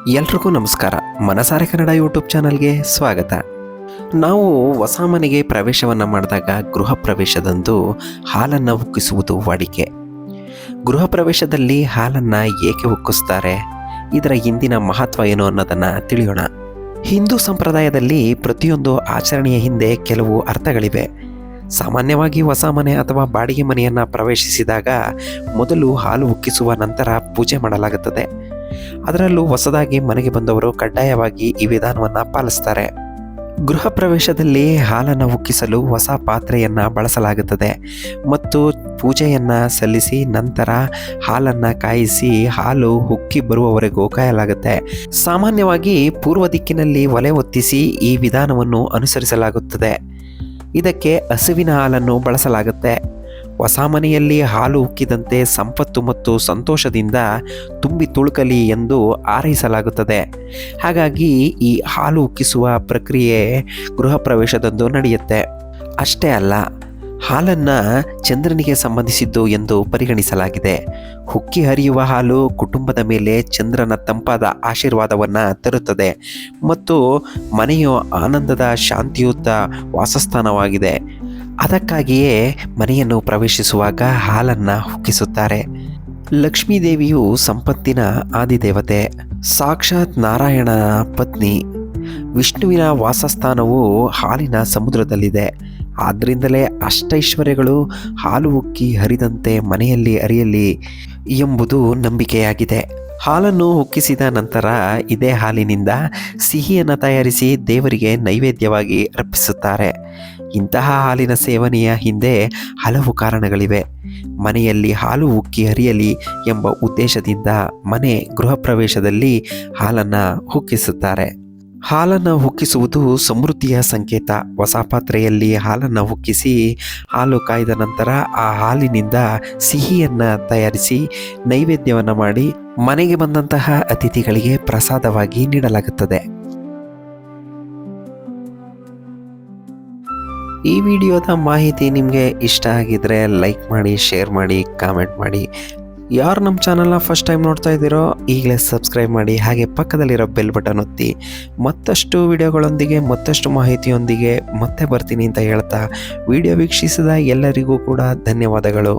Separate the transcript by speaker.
Speaker 1: ಎಲ್ರಿಗೂ ನಮಸ್ಕಾರ. ಮನಸಾರೆ ಕನ್ನಡ ಯೂಟ್ಯೂಬ್ ಚಾನಲ್ಗೆ ಸ್ವಾಗತ. ನಾವು ಹೊಸ ಮನೆಗೆ ಪ್ರವೇಶವನ್ನು ಮಾಡಿದಾಗ ಗೃಹ ಪ್ರವೇಶದಂದು ಹಾಲನ್ನು ಉಕ್ಕಿಸುವುದು ವಾಡಿಕೆ. ಗೃಹ ಪ್ರವೇಶದಲ್ಲಿ ಹಾಲನ್ನು ಏಕೆ ಉಕ್ಕಿಸ್ತಾರೆ, ಇದರ ಹಿಂದಿನ ಮಹತ್ವ ಏನು ಅನ್ನೋದನ್ನು ತಿಳಿಯೋಣ. ಹಿಂದೂ ಸಂಪ್ರದಾಯದಲ್ಲಿ ಪ್ರತಿಯೊಂದು ಆಚರಣೆಯ ಹಿಂದೆ ಕೆಲವು ಅರ್ಥಗಳಿವೆ. ಸಾಮಾನ್ಯವಾಗಿ ಹೊಸ ಮನೆ ಅಥವಾ ಬಾಡಿಗೆ ಮನೆಯನ್ನು ಪ್ರವೇಶಿಸಿದಾಗ ಮೊದಲು ಹಾಲು ಉಕ್ಕಿಸುವ ನಂತರ ಪೂಜೆ ಮಾಡಲಾಗುತ್ತದೆ. ಅದರಲ್ಲೂ ಹೊಸದಾಗಿ ಮನೆಗೆ ಬಂದವರು ಕಡ್ಡಾಯವಾಗಿ ಈ ವಿಧಾನವನ್ನು ಪಾಲಿಸ್ತಾರೆ. ಗೃಹ ಪ್ರವೇಶದಲ್ಲಿ ಹಾಲನ್ನು ಉಕ್ಕಿಸಲು ಹೊಸ ಪಾತ್ರೆಯನ್ನು ಬಳಸಲಾಗುತ್ತದೆ ಮತ್ತು ಪೂಜೆಯನ್ನು ಸಲ್ಲಿಸಿ ನಂತರ ಹಾಲನ್ನು ಕಾಯಿಸಿ ಹಾಲು ಉಕ್ಕಿ ಬರುವವರೆಗೂ ಕಾಯಲಾಗುತ್ತೆ. ಸಾಮಾನ್ಯವಾಗಿ ಪೂರ್ವ ದಿಕ್ಕಿನಲ್ಲಿ ಒಲೆ ಹೊತ್ತಿಸಿ ಈ ವಿಧಾನವನ್ನು ಅನುಸರಿಸಲಾಗುತ್ತದೆ. ಇದಕ್ಕೆ ಹಸುವಿನ ಹಾಲನ್ನು ಬಳಸಲಾಗುತ್ತೆ. ಹೊಸ ಮನೆಯಲ್ಲಿ ಹಾಲು ಉಕ್ಕಿದಂತೆ ಸಂಪತ್ತು ಮತ್ತು ಸಂತೋಷದಿಂದ ತುಂಬಿ ತುಳುಕಲಿ ಎಂದು ಹಾರೈಸಲಾಗುತ್ತದೆ. ಹಾಗಾಗಿ ಈ ಹಾಲು ಉಕ್ಕಿಸುವ ಪ್ರಕ್ರಿಯೆ ಗೃಹ ಪ್ರವೇಶದಂದು ನಡೆಯುತ್ತೆ. ಅಷ್ಟೇ ಅಲ್ಲ, ಹಾಲನ್ನು ಚಂದ್ರನಿಗೆ ಸಂಬಂಧಿಸಿದ್ದು ಎಂದು ಪರಿಗಣಿಸಲಾಗಿದೆ. ಉಕ್ಕಿ ಹರಿಯುವ ಹಾಲು ಕುಟುಂಬದ ಮೇಲೆ ಚಂದ್ರನ ತಂಪಾದ ಆಶೀರ್ವಾದವನ್ನು ತರುತ್ತದೆ ಮತ್ತು ಮನೆಯು ಆನಂದದ ಶಾಂತಿಯುತ ವಾಸಸ್ಥಾನವಾಗಿದೆ. ಅದಕ್ಕಾಗಿಯೇ ಮನೆಯನ್ನು ಪ್ರವೇಶಿಸುವಾಗ ಹಾಲನ್ನು ಉಕ್ಕಿಸುತ್ತಾರೆ. ಲಕ್ಷ್ಮೀ ದೇವಿಯು ಸಂಪತ್ತಿನ ಆದಿದೇವತೆ, ಸಾಕ್ಷಾತ್ ನಾರಾಯಣನ ಪತ್ನಿ. ವಿಷ್ಣುವಿನ ವಾಸಸ್ಥಾನವು ಹಾಲಿನ ಸಮುದ್ರದಲ್ಲಿದೆ. ಆದ್ದರಿಂದಲೇ ಅಷ್ಟೈಶ್ವರ್ಯಗಳು ಹಾಲು ಉಕ್ಕಿ ಹರಿದಂತೆ ಮನೆಯಲ್ಲಿ ಹರಿಯಲಿ ಎಂಬುದು ನಂಬಿಕೆಯಾಗಿದೆ. ಹಾಲನ್ನು ಉಕ್ಕಿಸಿದ ನಂತರ ಇದೇ ಹಾಲಿನಿಂದ ಸಿಹಿಯನ್ನು ತಯಾರಿಸಿ ದೇವರಿಗೆ ನೈವೇದ್ಯವಾಗಿ ಅರ್ಪಿಸುತ್ತಾರೆ. ಇಂತಹ ಹಾಲಿನ ಸೇವನೆಯ ಹಿಂದೆ ಹಲವು ಕಾರಣಗಳಿವೆ. ಮನೆಯಲ್ಲಿ ಹಾಲು ಉಕ್ಕಿ ಹರಿಯಲಿ ಎಂಬ ಉದ್ದೇಶದಿಂದ ಮನೆ ಗೃಹ ಪ್ರವೇಶದಲ್ಲಿ ಹಾಲನ್ನು ಉಕ್ಕಿಸುತ್ತಾರೆ. ಹಾಲನ್ನು ಉಕ್ಕಿಸುವುದು ಸಮೃದ್ಧಿಯ ಸಂಕೇತ. ಹೊಸ ಪಾತ್ರೆಯಲ್ಲಿ ಹಾಲನ್ನು ಉಕ್ಕಿಸಿ ಹಾಲು ಕಾಯ್ದ ನಂತರ ಆ ಹಾಲಿನಿಂದ ಸಿಹಿಯನ್ನು ತಯಾರಿಸಿ ನೈವೇದ್ಯವನ್ನು ಮಾಡಿ ಮನೆಗೆ ಬಂದಂತಹ ಅತಿಥಿಗಳಿಗೆ ಪ್ರಸಾದವಾಗಿ ನೀಡಲಾಗುತ್ತದೆ. ಈ ವಿಡಿಯೋದ ಮಾಹಿತಿ ನಿಮಗೆ ಇಷ್ಟ ಆಗಿದ್ರೆ ಲೈಕ್ ಮಾಡಿ, ಶೇರ್ ಮಾಡಿ, ಕಾಮೆಂಟ್ ಮಾಡಿ. ಯಾರು ನಮ್ಮ ಚಾನಲ್ನ ಫಸ್ಟ್ ಟೈಮ್ ನೋಡ್ತಾ ಇದ್ದೀರೋ ಈಗಲೇ ಸಬ್ಸ್ಕ್ರೈಬ್ ಮಾಡಿ, ಹಾಗೆ ಪಕ್ಕದಲ್ಲಿರೋ ಬೆಲ್ ಬಟನ್ ಒತ್ತಿ. ಮತ್ತಷ್ಟು ವಿಡಿಯೋಗಳೊಂದಿಗೆ ಮತ್ತಷ್ಟು ಮಾಹಿತಿಯೊಂದಿಗೆ ಮತ್ತೆ ಬರ್ತೀನಿ ಅಂತ ಹೇಳ್ತಾ ವಿಡಿಯೋ ವೀಕ್ಷಿಸಿದ ಎಲ್ಲರಿಗೂ ಕೂಡ ಧನ್ಯವಾದಗಳು.